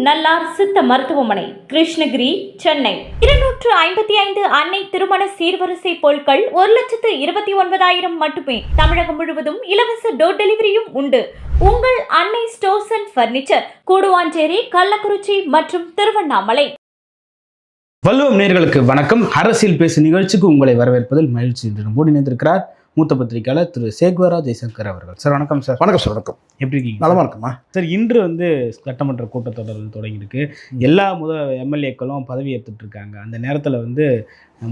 நல்லார் சித்த மருத்துவமனை, கிருஷ்ணகிரி, சென்னை. 255 அன்னை திருமண சீர்வரிசை பொருட்கள் 1,29,000 மட்டுமே. தமிழகம் முழுவதும் இலவச டோர் டெலிவரியும் உண்டு. உங்கள் Annai stores and furniture, Guduvancheri, Kallakurichi மற்றும் திருவண்ணாமலை. வள்ளுவம் நேயர்களுக்கு வணக்கம். அரசியல் பேசு நிகழ்ச்சிக்கு உங்களை வரவேற்பதில் மகிழ்ச்சி. என்று நம்மோடு இணைந்திருக்கிறார் மூத்த பத்திரிகையாளர் திரு சேகுவரா ஜெய்சங்கர் அவர்கள். சார் வணக்கம். சார் வணக்கம் சார். வணக்கம். எப்படி இருக்கீங்க? நலமா இருக்குமா சார்? இன்று சட்டமன்ற கூட்டத்தொடர் தொடங்கியிருக்கு. எல்லா எம்எல்ஏக்களும் பதவி ஏற்றுட்டு இருக்காங்க. அந்த நேரத்தில்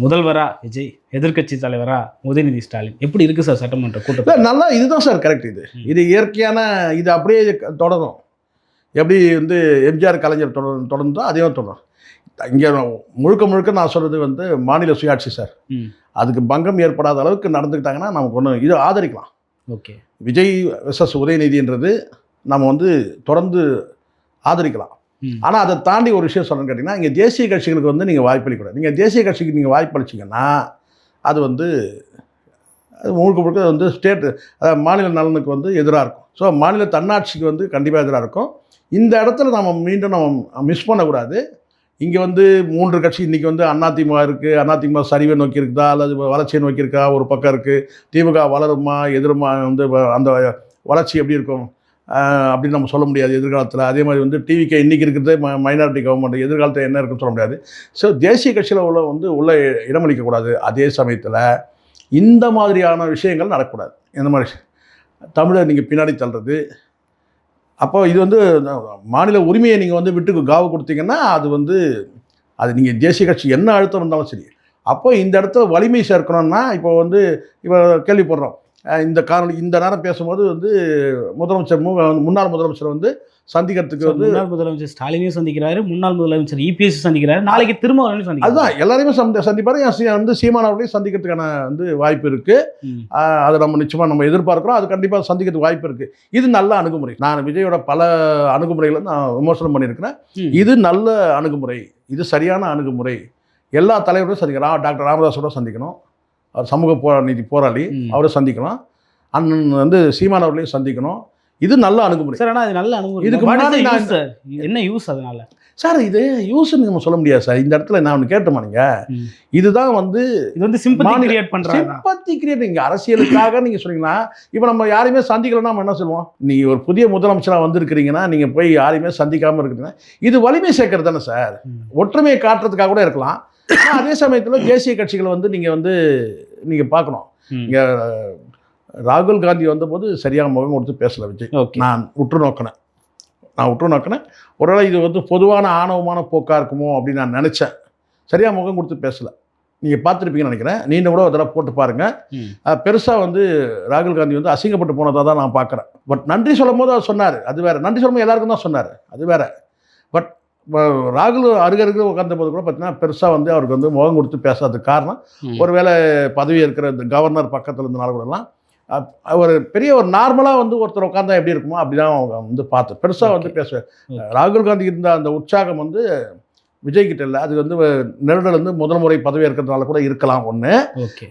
முதல்வரா விஜய், எதிர்க்கட்சி தலைவரா உதயநிதி ஸ்டாலின். எப்படி இருக்கு சார் சட்டமன்ற கூட்டத்தொடர்? நல்லா, இதுதான் சார் கரெக்ட். இது இயற்கையான, இது அப்படியே தொடரும். எப்படி எம்ஜிஆர் கலைஞர் தொடர்ந்தோ அதே தொடரும். இங்கே முழுக்க நான் சொல்கிறது மாநில சுயாட்சி சார். அதுக்கு பங்கம் ஏற்படாத அளவுக்கு நடந்துக்கிட்டாங்கன்னா நமக்கு ஒன்று இது ஆதரிக்கலாம். ஓகே, விஜய் வெர்சஸ் உதயநிதின்றது நம்ம தொடர்ந்து ஆதரிக்கலாம். ஆனால் அதை தாண்டி ஒரு விஷயம் சொல்லணும்னு கேட்டிங்கன்னா, இங்கே தேசிய கட்சிகளுக்கு நீங்கள் வாய்ப்பளிக்கூடாது. நீங்கள் தேசிய கட்சிக்கு நீங்கள் வாய்ப்பளிச்சிங்கன்னா அது முழுக்க ஸ்டேட்டு, அதாவது மாநில நலனுக்கு எதிராக இருக்கும். ஸோ மாநில தன்னாட்சிக்கு கண்டிப்பாக எதிராக இருக்கும். இந்த இடத்துல நம்ம மிஸ் பண்ணக்கூடாது. இங்கே 3 கட்சி இன்றைக்கி அதிமுக இருக்குது. அதிமுக சரிவை நோக்கி இருக்குதா அல்லது வளர்ச்சியை நோக்கி இருக்கா? ஒரு பக்கம் இருக்குது. திமுக வளருமா எதிருமா, அந்த வளர்ச்சி எப்படி இருக்கும் அப்படின்னு நம்ம சொல்ல முடியாது எதிர்காலத்தில். அதே மாதிரி டிவிக்கு இன்றைக்கி இருக்கிறது மைனாரிட்டி கவர்மெண்ட், எதிர்காலத்தில் என்ன இருக்குன்னு சொல்ல முடியாது. ஸோ தேசிய கட்சியில் உள்ள இடமளிக்கக்கூடாது. அதே சமயத்தில் இந்த மாதிரியான விஷயங்கள் நடக்கக்கூடாது. இந்த மாதிரி தமிழை நீங்கள் பின்னாடி தள்ளுறது, அப்போ இது மாநில உரிமையை நீங்கள் விட்டு காவு கொடுத்தீங்கன்னா அது நீங்கள் தேசிய கட்சி என்ன அழுத்தம் இருந்தாலும் சரி. அப்போ இந்த இடத்துல வலிமை சேர்க்கணும்னா இப்போ இப்போ கேள்விப்படுறோம். இந்த நேரம் பேசும்போது முதலமைச்சர் முன்னாள் முதலமைச்சர் சந்திக்கிறதுக்கு முன்னாள் முதலமைச்சர் ஸ்டாலினையும் சந்திக்கிறாரு, முன்னாள் முதலமைச்சர் இபிஎஸ் சந்திக்கிறாரு, நாளைக்கு திரும்ப சந்திக்கிறாரு. அதுதான் எல்லாரையுமே சந்திப்பாரு. சீமான் அவர்களையும் சந்திக்கிறதுக்கான வாய்ப்பு இருக்குது. அதை நம்ம நிச்சயமாக எதிர்பார்க்குறோம். அது கண்டிப்பாக சந்திக்கிறதுக்கு வாய்ப்பு இருக்குது. இது நல்ல அணுகுமுறை. நான் விஜயோட பல அணுகுமுறைகளை நான் விமர்சனம் பண்ணியிருக்கிறேன். இது நல்ல அணுகுமுறை, இது சரியான அணுகுமுறை. எல்லா தலைவரும் சந்திக்கலாம். டாக்டர் ராமதாஸோட சந்திக்கணும், அவர் சமூக நீதி போராளி, அவரை சந்திக்கலாம். அண்ணன் சீமான் அவர்களையும் சந்திக்கணும். இது நல்ல அணுகுமுறை சார். ஆனால் அது நல்ல அணுகுமுறை. இதுக்கு முன்னாடி என்ன யூஸ் அதனால சார்? இது யூஸ்ன்னு நம்ம சொல்ல முடியாது சார். இந்த இடத்துல நான் ஒன்று கேட்டோமா, நீங்கள் இதுதான் சிம்பத்தி கிரியேட் பண்ணுறாங்க. சிம்பத்தி கிரியேட் நீங்கள் அரசியலுக்காக நீங்கள் சொன்னீங்கன்னா, இப்போ நம்ம யாரையுமே சந்திக்கலன்னா நம்ம என்ன சொல்லுவோம்? நீங்கள் ஒரு புதிய முதலமைச்சராக வந்திருக்கிறீங்கன்னா நீங்கள் போய் யாரையுமே சந்திக்காமல் இருக்கிறீங்கன்னா இது வலிமை சேர்க்கறது தானே சார். ஒற்றுமையை காட்டுறதுக்காக கூட இருக்கலாம். அதே சமயத்தில் தேசிய கட்சிகளை நீங்கள் பார்க்கணும். இங்கே ராகுல் காந்தி வந்தபோது சரியாக முகம் கொடுத்து பேசலை விஜய். நான் உற்று நோக்கினேன். ஒருவேளை இது பொதுவான ஆணவமான போக்காக இருக்குமோ அப்படின்னு நான் நினச்சேன். சரியாக முகம் கொடுத்து பேசலை. நீங்கள் பார்த்துருப்பீங்கன்னு நினைக்கிறேன். நீங்கள் கூட ஒரு தடவை போட்டு பாருங்கள். பெருசாக ராகுல் காந்தி அசிங்கப்பட்டு போனதாக தான் நான் பார்க்குறேன். பட் நன்றி சொல்லும் போது அவர் சொன்னார், அது வேறு. நன்றி சொல்லும் போது எல்லாருக்கும் தான் சொன்னார், அது வேறு. பட் ராகுல் அருகருகு உட்கார்ந்த போது கூட பார்த்தீங்கன்னா பெருசாக அவருக்கு முகம் கொடுத்து பேசாததுக்கு காரணம் ஒருவேளை பதவி இருக்கிற இந்த கவர்னர் பக்கத்தில் இருந்தனால கூடலாம் ஒரு பெரிய ஒரு நார்மலாக ஒருத்தர் உட்காந்தா எப்படி இருக்குமோ அப்படிதான் அவங்க பார்த்தேன். பெருசாக பேசுவேன். ராகுல் காந்தி இருந்த அந்த உற்சாகம் விஜய்கிட்ட இல்லை. அது நெருடல் முதல் முறை பதவி இருக்கிறதுனால கூட இருக்கலாம் ஒன்று.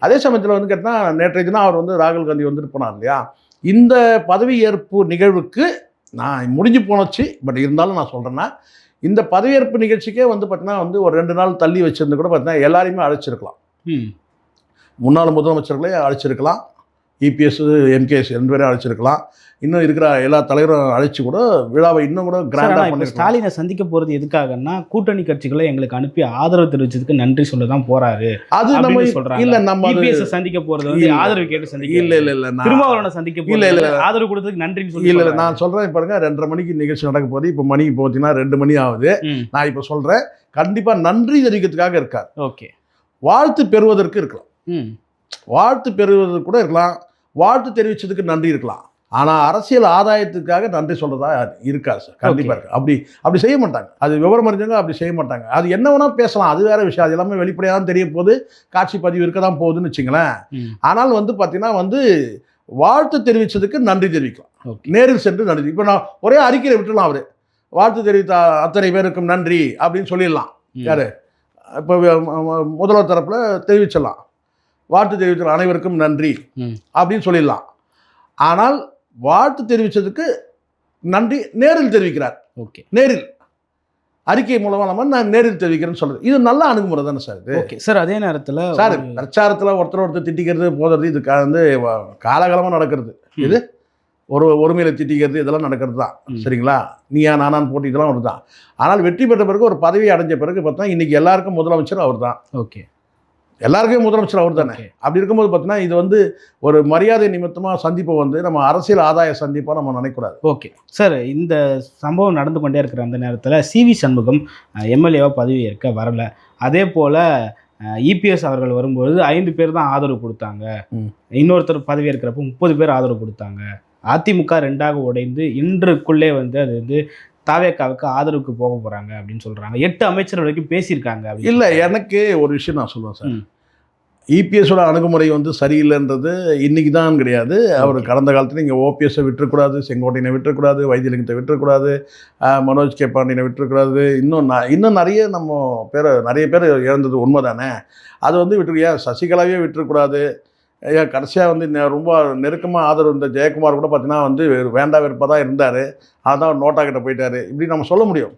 அதே சமயத்தில் கேட்டால் நேற்றைய தினம் அவர் ராகுல் காந்தி போனார் இல்லையா, இந்த பதவி ஏற்பு நிகழ்வுக்கு நான் முடிஞ்சு போனச்சு. பட் இருந்தாலும் நான் சொல்கிறேன்னா, இந்த பதவியேற்பு நிகழ்ச்சிக்கே பார்த்தீங்கன்னா ஒரு 2 நாள் தள்ளி வச்சிருந்து கூட பார்த்தீங்கன்னா எல்லாரையுமே அழைச்சிருக்கலாம். முன்னாள் முதலமைச்சர்களே அழைச்சிருக்கலாம், இபிஎஸ், எம்கேஎஸ் 2 பேரும் அழைச்சிருக்கலாம். இன்னும் இருக்கிற எல்லா தலைவரும் அழைச்சி கூட விழாவை இன்னும் கூட கிராண்டாக பண்ணி. ஸ்டாலினை சந்திக்க போகிறது எதுக்காகன்னா, கூட்டணி கட்சிகளை எங்களுக்கு அனுப்பி ஆதரவு தெரிவிச்சதுக்கு நன்றி சொல்ல தான் போறாரு. அது நம்ம சொல்றாங்க. இல்ல, நம்ம சந்திக்க போறது ஆதரவு கேட்டு சந்திக்க இல்ல திருமாவளவனை சந்திக்க இல்ல ஆதரவு கொடுத்ததுக்கு நன்றி சொல்லி இல்ல நான் சொல்றேன். பாருங்க, 2:30 மணிக்கு நிகழ்ச்சி நடக்க போகுது. இப்போ மணிக்கு போச்சுன்னா 2 மணி ஆகுது. நான் இப்போ சொல்றேன், கண்டிப்பா நன்றி தெரிவிக்கிறதுக்காக இருக்காது. ஓகே, வாழ்த்து பெறுவதற்கு இருக்கலாம், வாழ்த்து பெறுவதற்கு கூட இருக்கலாம், வாழ்த்து தெரிவிச்சதுக்கு நன்றி இருக்கலாம். ஆனால் அரசியல் ஆதாயத்துக்காக நன்றி சொல்கிறதா இருக்காது சார். கண்டிப்பாக இருக்கு. அப்படி செய்ய மாட்டாங்க. அது விவரம் அறிஞ்சவங்க அப்படி செய்ய மாட்டாங்க. அது என்ன வேணால் பேசலாம், அது வேறு விஷயம். அது எல்லாமே வெளிப்படையாக தான் தெரிய போகுது, காட்சி பதிவு இருக்க தான் போகுதுன்னு வச்சுங்களேன். ஆனால் பார்த்தீங்கன்னா வாழ்த்து தெரிவித்ததுக்கு நன்றி தெரிவிக்கலாம், நேரில் சென்று நன்றி. இப்போ நான் ஒரே அறிக்கையை விட்டுலாம், அவர் வாழ்த்து தெரிவித்த அத்தனை பேருக்கும் நன்றி அப்படின்னு சொல்லிடலாம். யார் இப்போ முதல்வர் தரப்பில் தெரிவிச்சிடலாம், வாழ்த்து தெரிவித்த அனைவருக்கும் நன்றி அப்படின்னு சொல்லிடலாம். ஆனால் வாழ்த்து தெரிவித்ததுக்கு நன்றி நேரில் தெரிவிக்கிறார். ஓகே, நேரில் அறிக்கை மூலமாக நம்ம நான் நேரில் தெரிவிக்கிறேன்னு சொல்கிறது. இது நல்ல அணுகுமுறை தானே சார் இது? Okay sir. அதே நேரத்தில் சார் பிரச்சாரத்தில் ஒருத்தர் திட்டிக்கிறது போகிறது இது வந்து காலகாலமாக நடக்கிறது. இது ஒருமையில் திட்டிக்கிறது இதெல்லாம் நடக்கிறது தான். சரிங்களா? நீயா நானான்னு போட்டி இதெல்லாம் ஒரு தான். ஆனால் வெற்றி பெற்ற பிறகு ஒரு பதவி அடைஞ்ச பிறகு பார்த்தா இன்றைக்கி எல்லாருக்கும் முதலமைச்சர் அவர் தான். ஓகே. எல்லாருக்கும் முதலமைச்சர் அவர் தானே. அப்படி இருக்கும்போது பார்த்தீங்கன்னா இது வந்து ஒரு மரியாதை நிமித்தமாக சந்திப்பை வந்து நம்ம அரசியல் ஆதாய சந்திப்பாக நம்ம நினைக்கூடாது. Okay sir. இந்த சம்பவம் நடந்து கொண்டே இருக்கிற அந்த நேரத்தில் சிவி சண்முகம் எம்எல்ஏவாக பதவி ஏற்க வரலை. அதே போல் இபிஎஸ் அவர்கள் வரும்போது 5 பேர் தான் ஆதரவு கொடுத்தாங்க. இன்னொருத்தர் பதவி ஏற்கிறப்போ 30 பேர் ஆதரவு கொடுத்தாங்க. அதிமுக 2ஆக உடைந்து இன்றுக்குள்ளே வந்து அது வந்து தாவேக்காவுக்கு ஆதரவுக்கு போக போகிறாங்க அப்படின்னு சொல்கிறாங்க. 8 அமைச்சர் வரைக்கும் பேசியிருக்காங்க. இல்லை, எனக்கு ஒரு விஷயம் நான் சொல்லுவேன் சார். இபிஎஸோட அணுகுமுறை வந்து சரியில்லைன்றது இன்றைக்கி தான் கிடையாது. அவர் கடந்த காலத்தில் இங்கே ஓபிஎஸை விட்டுறக்கூடாது, செங்கோட்டையனை விட்டுறக்கூடாது, வைத்தியலிங்கத்தை விட்டுறக்கூடாது, மனோஜ் கே பாண்டியனை விட்டுறக்கூடாது. இன்னும் நிறைய பேர் இழந்தது உண்மை தானே. அது வந்து ஏன் சசிகலாவே விட்டுறக்கூடாது. ஏன் கடைசியாக வந்து ரொம்ப நெருக்கமாக ஆதரவு இந்த ஜெயக்குமார் கூட பார்த்தீங்கன்னா வந்து வேண்டா வெறுப்பாக தான் இருந்தார். அதான் நோட்டா கிட்ட போயிட்டார். இப்படி நம்ம சொல்ல முடியும்.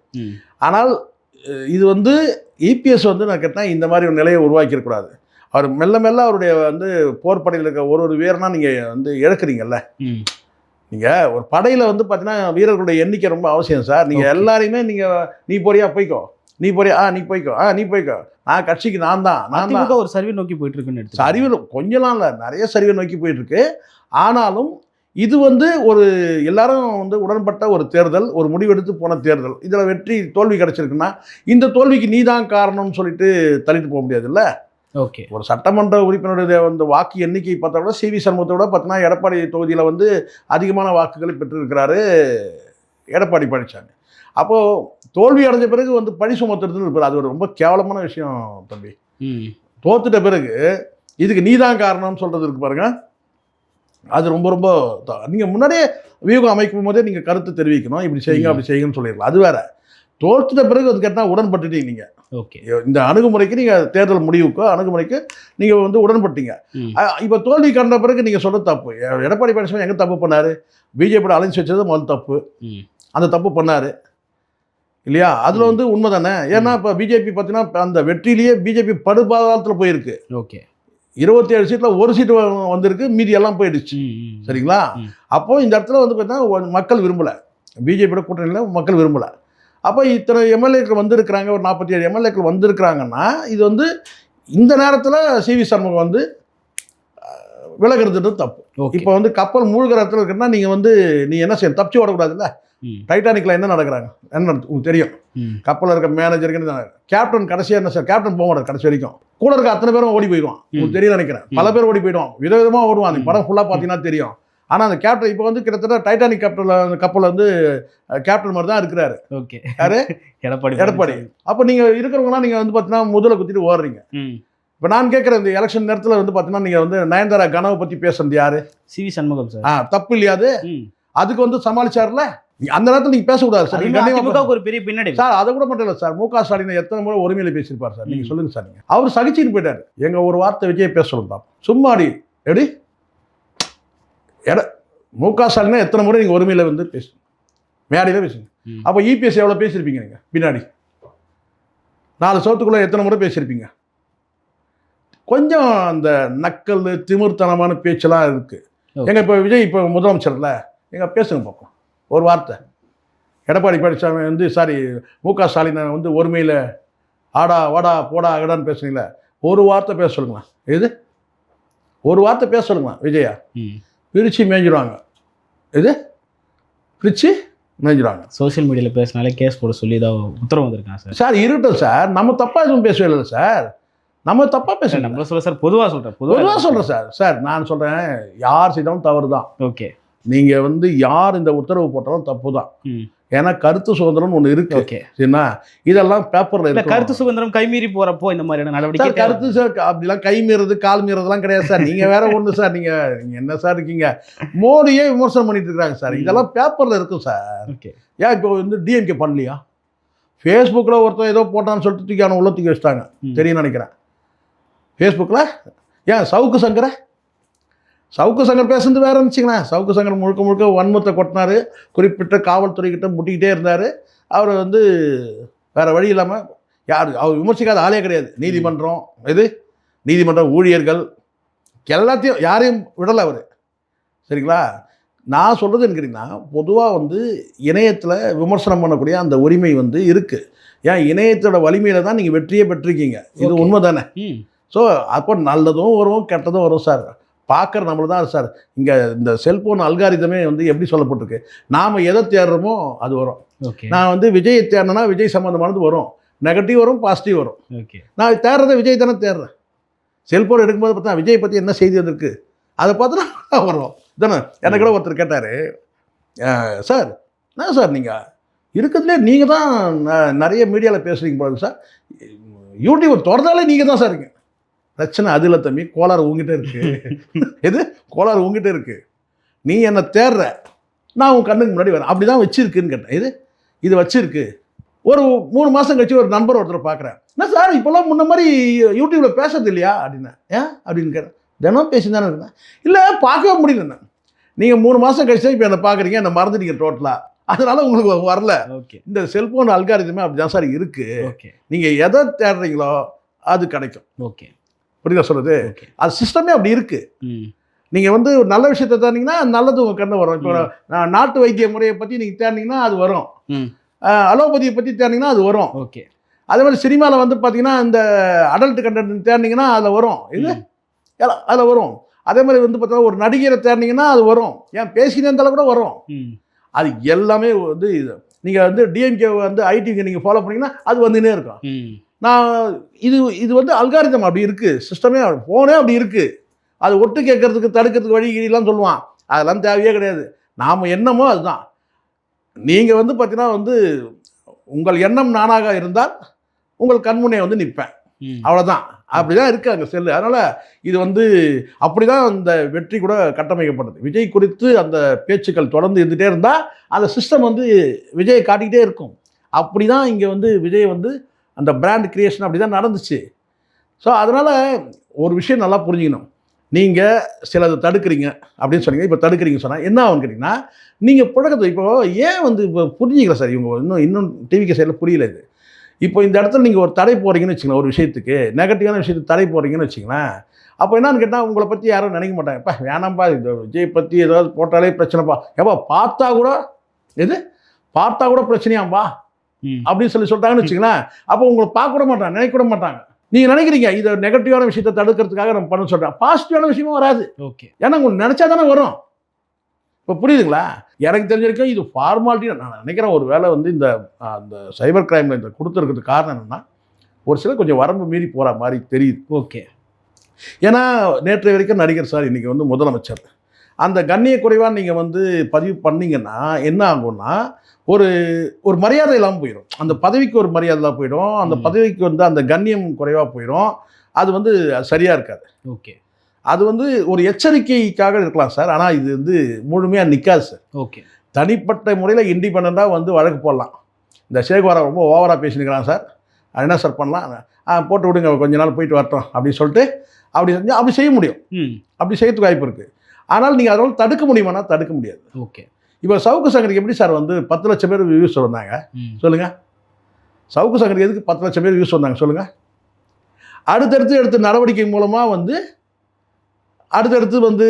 ஆனால் இது வந்து இபிஎஸ் வந்து நான் கேட்டேன் இந்த மாதிரி ஒரு நிலையை உருவாக்கியிருக்கூடாது. அவர் மெல்ல மெல்ல அவருடைய வந்து போர்ப்படையில் இருக்க ஒரு வீரனா நீங்கள் வந்து இழக்கிறீங்கல்ல. நீங்கள் ஒரு படையில் வந்து பார்த்தீங்கன்னா வீரர்களுடைய எண்ணிக்கை ரொம்ப அவசியம் சார். நீங்கள் எல்லாரையுமே நீ போறியா போய்க்கோ, நீ போறியா நீ போய்க்கோ நான் கட்சிக்கு நான் தான் ஒரு சர்வே நோக்கி போயிட்டு இருக்குன்னு. சரிவு கொஞ்சம்லாம் இல்லை, நிறைய சரிவை நோக்கி போயிட்டுருக்கு. ஆனாலும் இது வந்து ஒரு எல்லாரும் வந்து உடன்பட்ட ஒரு தேர்தல், ஒரு முடிவெடுத்து போன தேர்தல். இதில் வெற்றி தோல்வி கிடச்சிருக்குன்னா இந்த தோல்விக்கு நீ தான் காரணம்னு சொல்லிட்டு தள்ளிட்டு போக முடியாதுல்ல. ஓகே. ஒரு சட்டமன்ற உறுப்பினருடைய வந்து வாக்கு எண்ணிக்கை பார்த்தா கூட சிவி சண்முகத்தோட பார்த்தீங்கன்னா எடப்பாடி தொகுதியில் வந்து அதிகமான வாக்குகளை பெற்றிருக்கிறாரு எடப்பாடி பழனிசாமி. அப்போது தோல்வி அடைஞ்ச பிறகு வந்து பழி சுமத்துறதுன்னு இருப்பார். அது ஒரு ரொம்ப கேவலமான விஷயம் தம்பி. தோத்துட்ட பிறகு இதுக்கு நீ தான் காரணம்னு சொல்கிறது இருக்கு பாருங்க. அது ரொம்ப ரொம்ப நீங்கள் முன்னாடியே வியூகம் அமைக்கும் போதே நீங்கள் கருத்து தெரிவிக்கணும். இப்படி செய்யுங்க அப்படி செய்யுங்கன்னு சொல்லிடலாம். அது வேற. தோற்றுட்ட பிறகு அது கேட்டால் உடன்பட்டுட்டீங்க நீங்கள். ஓகே. இந்த அணுகுமுறைக்கு நீங்கள் தேர்தல் முடிவுக்கோ அணுகுமுறைக்கு நீங்கள் வந்து உடன்பட்டீங்க. இப்போ தோல்வி கண்ட பிறகு நீங்கள் சொல்ல தப்பு. எடப்பாடி பழனிசாமி எங்கே தப்பு பண்ணார்? பிஜேபியோட அலைன்ஸ் வச்சது முதல் தப்பு. அந்த தப்பு பண்ணார் இல்லையா? அதில் வந்து உண்மை தானே. ஏன்னா இப்போ பிஜேபி பார்த்தீங்கன்னா அந்த வெற்றிலேயே பிஜேபி படுபாதாளத்தில் போயிருக்கு. ஓகே. 27 சீட்டில் 1 சீட்டு வந்திருக்கு, மீதி எல்லாம் போயிடுச்சு. சரிங்களா? அப்போது இந்த இடத்துல வந்து பார்த்தீங்கன்னா மக்கள் விரும்பலை, பிஜேபியோட கூட்டணியில் மக்கள் விரும்பலை. அப்போ இத்தனை எம்எல்ஏக்கள் வந்திருக்கிறாங்க, ஒரு 47 எம்எல்ஏக்கள் வந்திருக்கிறாங்கன்னா இது வந்து இந்த நேரத்தில் சிவி சண்முகம் வந்து விலகிறதுன்றது தப்பு. இப்போ வந்து கப்பல் மூழ்கிற இடத்துல இருக்குன்னா நீங்கள் வந்து நீ என்ன செய்யணும்? தப்பிச்சு ஓடக்கூடாதுல்ல. டைட்டானிக்கில் என்ன நடக்கிறாங்க என்ன உங்களுக்கு தெரியும். கப்பலில் இருக்க மேனேஜருக்கு கேப்டன் கடைசியாக என்ன சார், கேப்டன் போக மாட்டார் கடைசி வரைக்கும். கூட இருக்க அத்தனை பேரும் ஓடி போயிடுவான். உங்களுக்கு தெரியும் நினைக்கிறேன். பல பேர் ஓடி போயிடுவான், விதவிதமாக ஓடுவான். அந்த படம் ஃபுல்லாக பார்த்தீங்கன்னா தெரியும். ஆனால் அந்த கேப்டன் இப்போ வந்து கிட்டத்தட்ட டைட்டானிக் கப்பலில் வந்து கேப்டன் மாதிரி தான் இருக்கிறாரு. ஓகே. யாரு? எடப்பாடி. அப்போ நீங்கள் இருக்கிறவங்களாம் நீங்கள் வந்து பார்த்தீங்கன்னா முதல்ல குத்திட்டு ஓடுறீங்க. இப்போ நான் கேட்குறேன், இந்த எலெக்ஷன் நேரத்தில் வந்து பார்த்தீங்கன்னா நீங்கள் வந்து நயன்தாரா கனவை பற்றி பேசுறது யாரு? CV Shanmugam sir. தப்பு இல்லையா அது? அதுக்கு வந்து சமாளிச்சார்ல. அந்த நேரத்தில் நீங்கள் பேசக்கூடாது சார். ஒரு பெரிய பின்னாடி சார் அதை கூட மட்டும் இல்லை சார். மு.க. ஸ்டாலின் எத்தனை முறை ஒருமையில பேசியிருப்பார் சார். நீங்கள் சொல்லுங்கள் சார். நீங்கள் அவர் சகிச்சுன்னு போயிட்டார். எங்கள் ஒரு வார்த்தை விஜய் பேச சொல்லுங்க சும்மாடி எப்படி மு.க. ஸ்டாலினா எத்தனை முறை நீங்கள் ஒருமையில வந்து பேசுங்க, மேடையில் பேசுங்க. அப்போ இபிஎஸ் எவ்வளோ பேசியிருப்பீங்க நீங்கள் பின்னாடி? 4 சவத்துக்குள்ளே எத்தனை முறை பேசியிருப்பீங்க? கொஞ்சம் அந்த நக்கல் திமிர்த்தனமான பேச்செல்லாம் இருக்குது. எங்கள் இப்போ விஜய் இப்போ முதலமைச்சர்ல எங்கள் பேசுங்க பார்ப்போம் ஒரு வார்த்தை. எடப்பாடி பழனிசாமி வந்து மு.க. ஸ்டாலினை வந்து ஒருமையில் ஆடா வாடா போடா அகடான்னு பேசுறீங்களே, ஒரு வார்த்தை பேச சொல்லுங்களா? இது ஒரு வார்த்தை பேச சொல்லுங்களா? விஜயா பிரித்து மேய்ஞ்சிடுவாங்க. இது பிரித்து மேய்ஞ்சிடுவாங்க. சோசியல் மீடியாவில் பேசினாலே கேஸ் போட சொல்லி தான் உத்தரவு வந்திருக்காங்க சார். சார் இருக்கட்டும் சார், நம்ம தப்பாக எதுவும் பேசவே இல்லை சார். நம்ம தப்பாக பேசுகிறேன். நம்மள சொல்ல சார், பொதுவாக சொல்கிறேன் சார். சார் நான் சொல்கிறேன், யார் செய்தாலும் தவறு தான். ஓகே. நீங்கள் வந்து யார் இந்த உத்தரவு போட்டாலும் தப்பு தான். ஏன்னா கருத்து சுதந்திரம் ஒன்று இருக்கு. ஓகே. சரிண்ணா? இதெல்லாம் பேப்பரில் இல்லை. கருத்து சுதந்திரம் கைமீறி போகிறப்போ இந்த மாதிரியான நடவடிக்கை கருத்து சார் அப்படிலாம் கை மீறது கால் மீறதுலாம் கிடையாது சார். நீங்கள் வேற ஒன்று சார். நீங்கள் என்ன சார் இருக்கீங்க? மோடியே விமர்சனம் பண்ணிட்டு இருக்கிறாங்க சார். இதெல்லாம் பேப்பரில் இருக்கும் சார். ஓகே. ஏன் இப்போ வந்து டிஎம்கே பண்ணலையா? ஃபேஸ்புக்கில் ஒருத்தன் ஏதோ போட்டான்னு சொல்லிட்டு தூக்கி அவனை உள்ள தூக்கி வச்சிட்டாங்க. தெரியும் நினைக்கிறேன். ஃபேஸ்புக்கில் ஏன் சவுக்கு சங்கர் பேசுறது வேறு இருந்துச்சுங்களேன். சவுக்கு சங்கர் முழுக்க வன்மத்தை கொட்டினார். குறிப்பிட்ட காவல்துறைக்கிட்ட முட்டிக்கிட்டே இருந்தார். அவர் வந்து வேறு வழி இல்லாமல் யார் அவர் விமர்சிக்காத ஆளே கிடையாது. நீதிமன்றம் நீதிமன்ற ஊழியர்கள் எல்லாத்தையும் யாரையும் விடலை அவர். சரிங்களா? நான் சொல்கிறது என்னன்னா, பொதுவாக வந்து இணையத்தில் விமர்சனம் பண்ணக்கூடிய அந்த உரிமை வந்து இருக்குது. ஏன் இணையத்தோட வலிமையில் தான் நீங்கள் வெற்றியே பெற்றிருக்கீங்க. இது உண்மை தானே? ஸோ அப்போ நல்லதும் வரும் கெட்டதும் வரும் சார். பார்க்குற நம்மள தான் சார். இங்கே இந்த செல்ஃபோன் அல்காரிதமே வந்து எப்படி சொல்லப்பட்டிருக்கு, நாம் எதை தேடுறோமோ அது வரும். நான் வந்து விஜயை தேடினா விஜய் சம்மந்தமானது வரும், நெகட்டிவ் வரும், பாசிட்டிவ் வரும். நான் தேடுறதை விஜய் தானே தேடுறேன். செல்ஃபோன் எடுக்கும்போது பார்த்தா விஜய் பற்றி என்ன செய்தி வந்திருக்கு அதை பார்த்துனா வரும் தானே. எனக்கு கூட ஒருத்தர் கேட்டார், சார் என்ன சார் நீங்கள் இருக்கிறதுலே நீங்கள் தான் நிறைய மீடியாவில் பேசுகிறீங்க போல சார், யூடியூப் திறந்தாலே நீங்கள் தான் சார் இருக்கீங்க. பிரச்சனை அது இல்லை தம்பி, கோளாறு உங்ககிட்ட இருக்குது. கோளாறு உங்ககிட்ட இருக்குது. நீ என்னை தேடுற, நான் உன் கண்ணுக்கு முன்னாடி வரேன். அப்படி தான் வச்சுருக்குன்னு கேட்டேன். இது வச்சுருக்கு. ஒரு 3 மாதம் கழிச்சு ஒரு நண்பர் ஒருத்தர் பார்க்குறேன், என்ன சார் இப்போல்லாம் முன்ன மாதிரி யூடியூப்பில் பேசுறது இல்லையா அப்படின்னா, ஏன் அப்படின்னு கேட்டேன். தினம் பேசி தானே இருக்கேன். இல்லை பார்க்கவே முடியல. நீங்கள் 3 மாதம் கழிச்சு இப்போ என்னை பார்க்குறீங்க, என்னை மறந்துட்டீங்க டோட்டலாக, அதனால் உங்களுக்கு வரல. இந்த செல்ஃபோன் அல்காரிதமே அப்படி தான் சார் இருக்குது. நீங்கள் எதை தேடுறீங்களோ அது கிடைக்கும். புரியுதா சொல்கிறது? அது சிஸ்டமே அப்படி இருக்குது. நீங்கள் வந்து ஒரு நல்ல விஷயத்தை தேடினீங்கன்னா நல்லது உங்கள் கண்ணு வரும். இப்போ நாட்டு வைத்திய முறையை பற்றி நீங்கள் தேடினீங்கன்னா அது வரும். அலோபதியை பற்றி தேடினீங்கன்னா அது வரும். அதே மாதிரி சினிமாவில் வந்து பார்த்தீங்கன்னா இந்த அடல்ட் கண்டென்ட் தேடினீங்கன்னா அதில் வரும். அதில் வரும். அதே மாதிரி வந்து பார்த்தீங்கன்னா ஒரு நடிகரை தேடினீங்கன்னா அது வரும். ஏன் பேசினே இருந்தாலும் கூட வரும். அது எல்லாமே வந்து இது நீங்கள் வந்து டிஎம்கே வந்து ஐடிக்கு நீங்கள் ஃபாலோ பண்ணிங்கன்னா அது வந்துன்னே இருக்கும். நான் இது வந்து அல்காரிதம் அப்படி இருக்குது. சிஸ்டமே ஃபோனே அப்படி இருக்குது. அது ஒட்டு கேட்கறதுக்கு தடுக்கிறதுக்கு வழிலாம் சொல்லுவான். அதெல்லாம் தேவையே கிடையாது. நாம் எண்ணமோ அதுதான். நீங்கள் வந்து பார்த்தீங்கன்னா வந்து உங்கள் எண்ணம் நானாக இருந்தால் உங்கள் கண்முன்னே வந்து நிற்பேன். அவ்வளோதான். அப்படி தான் இருக்குது அங்கே செல்லு. அதனால் இது வந்து அப்படி தான் அந்த வெற்றி கூட கட்டமைக்கப்பட்டது. விஜய் குறித்து அந்த பேச்சுக்கள் தொடர்ந்து இருந்துகிட்டே இருந்தால் அந்த சிஸ்டம் வந்து விஜயை காட்டிக்கிட்டே இருக்கும். அப்படி தான் இங்கே வந்து விஜய் வந்து அந்த பிராண்ட் கிரியேஷன் அப்படி தான் நடந்துச்சு. ஸோ அதனால் ஒரு விஷயம் நல்லா புரிஞ்சுக்கணும். நீங்கள் சிலது தடுக்கிறீங்க அப்படின்னு சொன்னீங்க. இப்போ தடுக்கிறீங்க சொன்னால் என்ன ஆகுன்னு கேட்டிங்கன்னா, நீங்கள் புழக்கத்தை இப்போது ஏன் வந்து இப்போ புரிஞ்சிக்கல சார், இவங்க இன்னும் டிவிக்கு சைடில் புரியல இது. இப்போ இந்த இடத்துல நீங்கள் ஒரு தடை போகிறீங்கன்னு வச்சுக்கலாம், ஒரு விஷயத்துக்கு நெகட்டிவான விஷயத்துக்கு தடை போகிறீங்கன்னு வச்சுங்களேன். அப்போ என்னன்னு கேட்டால் உங்களை பற்றி யாரும் நினைக்க மாட்டாங்க. இப்போ வேணாம்ப்பா இந்த விஜய் பற்றி ஏதாவது போட்டாலே பிரச்சனைப்பா, ஏப்பா பார்த்தா கூட பிரச்சனையாம்பா அப்படின்னு சொல்லிட்டாங்கன்னு வச்சுங்களேன். அப்போ உங்களை பார்க்க கூட மாட்டாங்க, நினைக்க கூட மாட்டாங்க. நீங்கள் நினைக்கிறீங்க இதை நெகட்டிவான விஷயத்தை தடுக்கிறதுக்காக நம்ம பண்ண சொல்கிறேன். பாசிட்டிவான விஷயமும் வராது. ஏன்னா உங்களுக்கு நினச்சா தானே வரும். இப்போ புரியுதுங்களா? எனக்கு தெரிஞ்ச வரைக்கும் இது ஃபார்மாலிட்டி. நான் நினைக்கிறேன் ஒரு வேளை வந்து இந்த சைபர் கிரைமில் இந்த கொடுத்துருக்கிறதுக்கு காரணம் என்னென்னா, ஒரு சிலர் கொஞ்சம் வரம்பு மீறி போகிற மாதிரி தெரியுது. ஏன்னா நேற்று வரைக்கும் நடிகர் சார், இன்றைக்கி வந்து முதலமைச்சர், அந்த கண்ணிய குறைவாக நீங்கள் வந்து பதிவு பண்ணிங்கன்னா என்ன ஆகும்னா, ஒரு மரியாதை இல்லாமல் போயிடும். அந்த பதவிக்கு ஒரு மரியாதை இல்லாமல் போயிடும். அந்த பதவிக்கு வந்து அந்த கண்ணியம் குறைவாக போயிடும். அது வந்து சரியாக இருக்காது. அது வந்து ஒரு எச்சரிக்கைக்காக இருக்கலாம் சார். ஆனால் இது வந்து முழுமையாக நிற்காது சார். தனிப்பட்ட முறையில் இண்டிபெண்ட்டாக வந்து வழக்கு போடலாம். இந்த சேகுவாரா ரொம்ப ஓவராக பேசினுக்கிறான் சார், அது என்ன சார் பண்ணலாம், போட்டு விடுங்க கொஞ்ச நாள் போயிட்டு வரட்டும் அப்படின்னு சொல்லிட்டு அப்படி செஞ்சால் அப்படி செய்ய முடியும். அப்படி செய்யறதுக்கு வாய்ப்பு இருக்குது. ஆனால் நீங்கள் அதனால் தடுக்க முடியுமானா தடுக்க முடியாது. இப்போ சவுக்கு சங்கருக்கு எப்படி சார் வந்து 10 லட்சம் பேர் வியூஸ் வந்தாங்க சொல்லுங்கள்? சவுக்கு சங்கருக்கு எதுக்கு 10 லட்சம் பேர் வியூஸ் வந்தாங்க சொல்லுங்கள்? அடுத்தடுத்து எடுத்த நடவடிக்கை மூலமாக வந்து அடுத்தடுத்து வந்து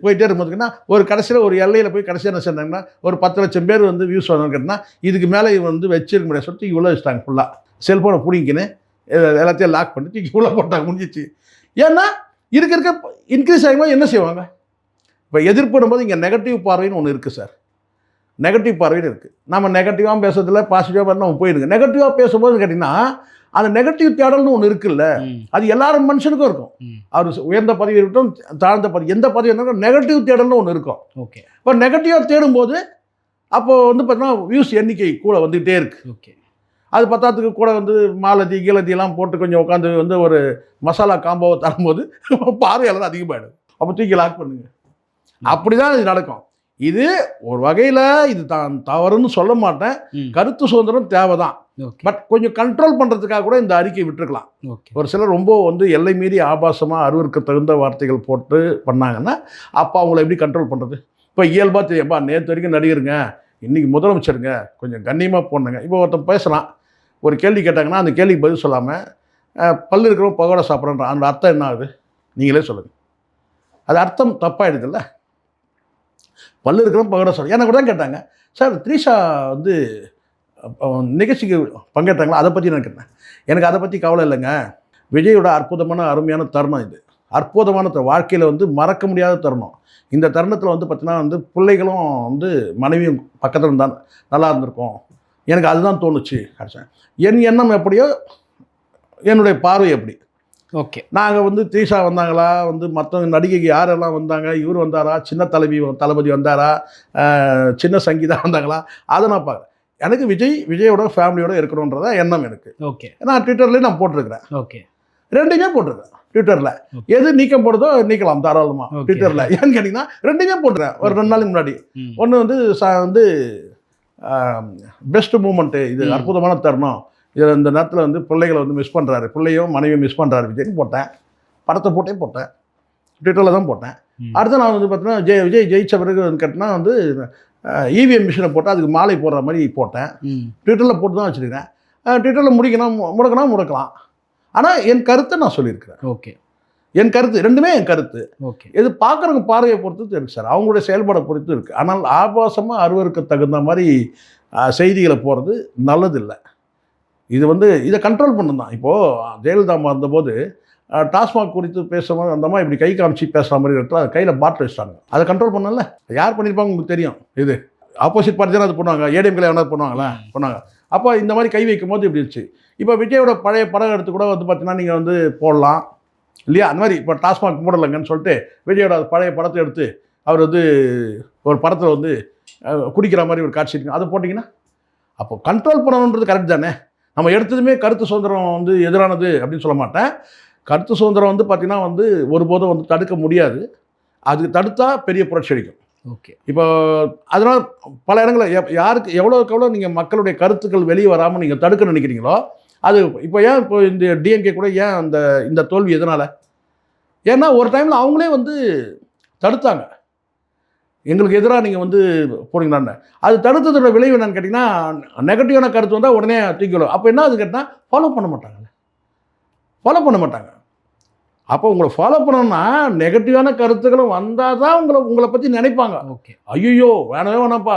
போயிட்டே இருக்கும்போதுன்னா ஒரு கடைசியில் ஒரு எல்லையில் போய் கடைசியாக என்ன சொன்னாங்கன்னா ஒரு 10 லட்சம் பேர் வந்து வியூஸ் வந்தான்னு கேட்டால் இதுக்கு மேலே வந்து வச்சிருக்க முடியாது சொல்லிட்டு இவ்வளோ வச்சுட்டாங்க. ஃபுல்லாக செல்ஃபோனை பிடிங்கின்னு எல்லாத்தையும் லாக் பண்ணி தூக்கி இவ்வளோ போட்டாங்க, முடிஞ்சிச்சு. ஏன்னா இருக்க இன்க்ரீஸ் ஆகும்போது என்ன செய்வாங்க? இப்போ எதிர்ப்புடும் போது இங்கே நெகட்டிவ் பார்வைன்னு ஒன்று இருக்குது சார். நெகட்டிவ் பார்வைன்னு இருக்குது. நம்ம நெகட்டிவாக பேசுறதில்ல, பாசிட்டிவாக பண்ண நம்ம போயிடுங்க. நெகட்டிவாக பேசும்போது கேட்டிங்கன்னா அந்த நெகட்டிவ் தேடல்னு ஒன்று இருக்குல்ல, அது எல்லாரும் மனுஷனுக்கும் இருக்கும். அவர் உயர்ந்த பதவி இருக்கட்டும், தாழ்ந்த பதவி, எந்த பதவி இருந்தாலும் நெகட்டிவ் தேடல்னு ஒன்று இருக்கும். இப்போ நெகட்டிவாக தேடும்போது அப்போது வந்து பார்த்தீங்கன்னா வியூஸ் எண்ணிக்கை கூட வந்துகிட்டே இருக்குது. அது பத்தாத்துக்கு கூட வந்து மாலதி கீழத்தியெல்லாம் போட்டு கொஞ்சம் உட்காந்து வந்து ஒரு மசாலா காம்போவை தரும்போது பார்வையாளர் அதிகமாகிடும். அப்போ தூக்கி லாக் பண்ணுங்க. அப்படி தான் இது நடக்கும். இது ஒரு வகையில் இது தான் தவறுன்னு சொல்ல மாட்டேன். கருத்து சுதந்திரம் தேவை தான். பட் கொஞ்சம் கண்ட்ரோல் பண்ணுறதுக்காக கூட இந்த அறிக்கை விட்டுருக்கலாம். ஒரு சிலர் ரொம்ப வந்து எல்லை மீறி ஆபாசமாக அருவருக்கு தகுந்த வார்த்தைகள் போட்டு பண்ணாங்கன்னா அப்போ அவங்கள எப்படி கண்ட்ரோல் பண்ணுறது? இப்போ இயல்பாக தெரியும்பா நேற்று வரைக்கும் நடிகருங்க, இன்றைக்கி முதலமைச்சருங்க, கொஞ்சம் கண்ணியமாக போடணுங்க. இப்போ ஒருத்தன் பேசலாம், ஒரு கேள்வி கேட்டாங்கன்னா அந்த கேள்விக்கு பதில் சொல்லாமல் பல்லு இருக்கிறவங்க பகோடா சாப்பிட்றன்ற அந்த அர்த்தம் என்ன ஆகுது நீங்களே சொல்லுங்கள். அது அர்த்தம் தப்பாகிடுதுல்ல. பல்லு இருக்கிறவங்க பகோடா சாப்பிட்ற எனக்கு கூட தான் கேட்டாங்க, சார் த்ரீஷா வந்து நிகழ்ச்சிக்கு பங்கேற்றாங்களா, அதை பற்றி நான் கேட்டேன். எனக்கு அதை பற்றி கவலை இல்லைங்க. விஜயோட அற்புதமான அருமையான தருணம் இது. அற்புதமான வாழ்க்கையில் வந்து மறக்க முடியாத தருணம். இந்த தருணத்தில் வந்து பார்த்தீங்கன்னா வந்து பிள்ளைகளும் வந்து மனைவியும் பக்கத்தில் இருந்தால் நல்லா இருந்திருக்கும். எனக்கு அதுதான் தோணுச்சு. என் எண்ணம் எப்படியோ என்னுடைய பார்வை எப்படி. ஓகே. நாங்கள் வந்து த்ரீஷா வந்தாங்களா, வந்து மற்ற நடிகைக்கு யாரெல்லாம் வந்தாங்க, இவர் வந்தாரா, சின்ன தளபதி வந்தாரா, சின்ன சங்கீதா வந்தாங்களா, அதை நான் பார்க்குறேன். எனக்கு விஜயோட ஃபேமிலியோட இருக்கணுன்றதா எண்ணம் எனக்கு. ஓகே. நான் ட்விட்டர்லேயே நான் போட்டிருக்கிறேன். ஓகே. ரெண்டுமே போட்டிருக்கேன் ட்விட்டரில். எது நீக்கம் போடுறதோ நீக்கலாம் தாராளமாக ட்விட்டரில். ஏன்னு கேட்டிங்கன்னா ரெண்டுமே போட்டுறேன். ஒரு 2 நாளைக்கு முன்னாடி ஒன்று வந்து பெஸ்ட் மூமெண்ட்டு, இது அற்புதமான தருணம், இதில் இந்த நேரத்தில் வந்து பிள்ளைகளை வந்து மிஸ் பண்ணுறாரு, பிள்ளையும் மனைவியும் மிஸ் பண்ணுறாரு விஜய்னு போட்டேன். படத்தை போட்டேன், ட்விட்டரில் தான் போட்டேன். அடுத்து நான் வந்து பார்த்தீங்கன்னா விஜய் ஜெயிச்ச பிறகு வந்து கேட்டினா வந்து இவிஎம் மிஷினை போட்டால் அதுக்கு மாலை போடுற மாதிரி போட்டேன். ட்விட்டரில் போட்டு தான் வச்சுருக்கிறேன். ட்விட்டரில் முடக்கலாம். ஆனால் என் கருத்தை நான் சொல்லியிருக்கிறேன். ஓகே. என் கருத்து ரெண்டுமே என் கருத்து. ஓகே. இது பார்க்குறவங்க பார்வையை பொறுத்து இருக்குது சார், அவங்களுடைய செயல்பாடை பொறுத்து இருக்குது. ஆனால் ஆபாசமாக அருவருக்கு தகுந்த மாதிரி செய்திகளை போகிறது நல்லதில்லை. இது வந்து இதை கண்ட்ரோல் பண்ணணும் தான். இப்போது ஜெயலலிதா அம்மா இருந்தபோது டாஸ்மாக் குறித்து பேசும்போது அந்த மாதிரி இப்படி கை காமிச்சு பேசுகிற மாதிரி இடத்துல அது கையில் பாட்டில் வச்சுட்டாங்க. அதை கண்ட்ரோல் பண்ணல. யார் பண்ணியிருப்பாங்க உங்களுக்கு தெரியும். இது ஆப்போசிட் பார்ட்டி தானே அது பண்ணுவாங்க. ஏடிஎம்கே எவனாவது பண்ணாங்க. அப்போ இந்த மாதிரி கை வைக்கும் போது இப்படி இருந்துச்சு. இப்போ விஜயோட பழைய படம் எடுத்து கூட வந்து பார்த்தீங்கன்னா நீங்கள் வந்து போடலாம் இல்லையா. அந்த மாதிரி இப்போ டாஸ்மாக் போடலைங்கன்னு சொல்லிட்டு விஜயோட பழைய படத்தை எடுத்து அவர் வந்து ஒரு படத்தில் வந்து குடிக்கிற மாதிரி ஒரு காட்சி இருக்குது, அதை போட்டிங்கன்னா அப்போ கண்ட்ரோல் பண்ணணுன்றது கரெக்ட் தானே. நம்ம எடுத்ததுமே கருத்து சுதந்திரம் வந்து எதிரானது அப்படின்னு சொல்ல மாட்டேன். கருத்து சுதந்திரம் வந்து பார்த்திங்கன்னா வந்து ஒருபோதும் வந்து தடுக்க முடியாது. அதுக்கு தடுத்தா பெரிய புரட்சி அடிக்கும். ஓகே. இப்போ அதனால் பல இடங்களில் யாருக்கு எவ்வளோக்கு நீங்கள் மக்களுடைய கருத்துக்கள் வெளியே வராமல் நீங்கள் தடுக்க நினைக்கிறீங்களோ அது இப்போ இந்த டிஎம்கே கூட ஏன் இந்த தோல்வி எதனால்? ஏன்னா ஒரு டைமில் அவங்களே வந்து தடுத்தாங்க, எங்களுக்கு எதிராக நீங்கள் வந்து போனீங்களான்னு. அது தடுத்ததோட விளைவு என்னன்னு கேட்டிங்கன்னா நெகட்டிவான கருத்து வந்தால் உடனே தூக்கிவிடும். அப்போ என்ன அது கேட்டால் ஃபாலோ பண்ண மாட்டாங்க. அப்போ உங்களை ஃபாலோ பண்ணணும்னா நெகட்டிவான கருத்துக்களும் வந்தால் தான் உங்களை பற்றி நினைப்பாங்க. ஓகே. ஐயோ வேணாம்ப்பா,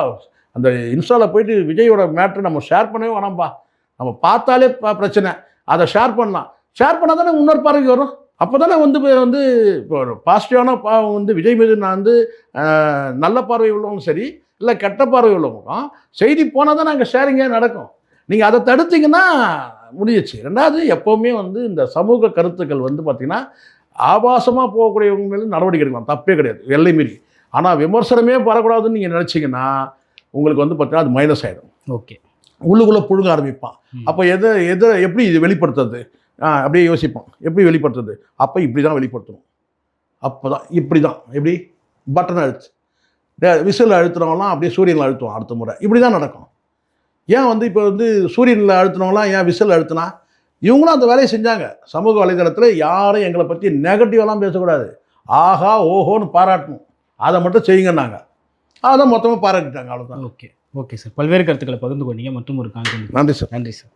அந்த இன்ஸ்டாவில் போயிட்டு விஜயோட மேட்ரு நம்ம ஷேர் பண்ணவே வேணாம்ப்பா, நம்ம பார்த்தாலே பிரச்சனை, அதை ஷேர் பண்ணால் தானே இன்னொரு பார்வைக்கு வரும். அப்போ தானே வந்து இப்போ ஒரு பாசிட்டிவான வந்து விஜய் மீது நான் வந்து நல்ல பார்வை உள்ளவங்களும் சரி இல்லை கெட்ட பார்வை உள்ளவங்களும் செய்தி போனால் தான் நாங்கள் ஷேரிங்கே நடக்கும். நீங்கள் அதை தடுத்தீங்கன்னா முடிஞ்சிச்சு. ரெண்டாவது எப்போவுமே வந்து இந்த சமூக கருத்துக்கள் வந்து பார்த்திங்கன்னா ஆபாசமாக போகக்கூடியவங்க மேலே நடவடிக்கை எடுக்கலாம், தப்பே கிடையாது, எல்லை மீறி. ஆனால் விமர்சனமே வரக்கூடாதுன்னு நீங்கள் நினச்சிங்கன்னா உங்களுக்கு வந்து பார்த்தீங்கன்னா அது மைனஸ் ஆகிடும். ஓகே. உள்ளுக்குள்ளே புழுங்க ஆரம்பிப்பான். அப்போ எப்படி இது வெளிப்படுத்துறது அப்படியே யோசிப்போம். எப்படி வெளிப்படுத்துறது? அப்போ இப்படி தான் வெளிப்படுத்தணும். அப்போ தான் இப்படி தான் எப்படி பட்டன் விசில் அழுத்துறவங்களாம் அப்படியே சூரியனில் அழுத்துவோம் அடுத்த முறை. இப்படி தான் நடக்கும். ஏன் வந்து இப்போ வந்து சூரியனில் அழுத்தினவங்களாம் ஏன் விசில் அழுத்தினா? இவங்களும் அந்த வேலையை செஞ்சாங்க. சமூக வலைதளத்தில் யாரும் எங்களை பற்றி நெகட்டிவெல்லாம் பேசக்கூடாது, ஆஹா ஓஹோன்னு பாராட்டணும், அதை மட்டும் செய்யுங்கன்னாங்க. அதை மொத்தமாக பாராட்டிட்டாங்க, அவ்வளோதான். ஓகே. ஓகே சார், பல்வேறு கருத்துக்களை பகிர்ந்து கொண்டீங்க. மற்றும் ஒரு கான்டென்ட். நன்றி சார். நன்றி சார்.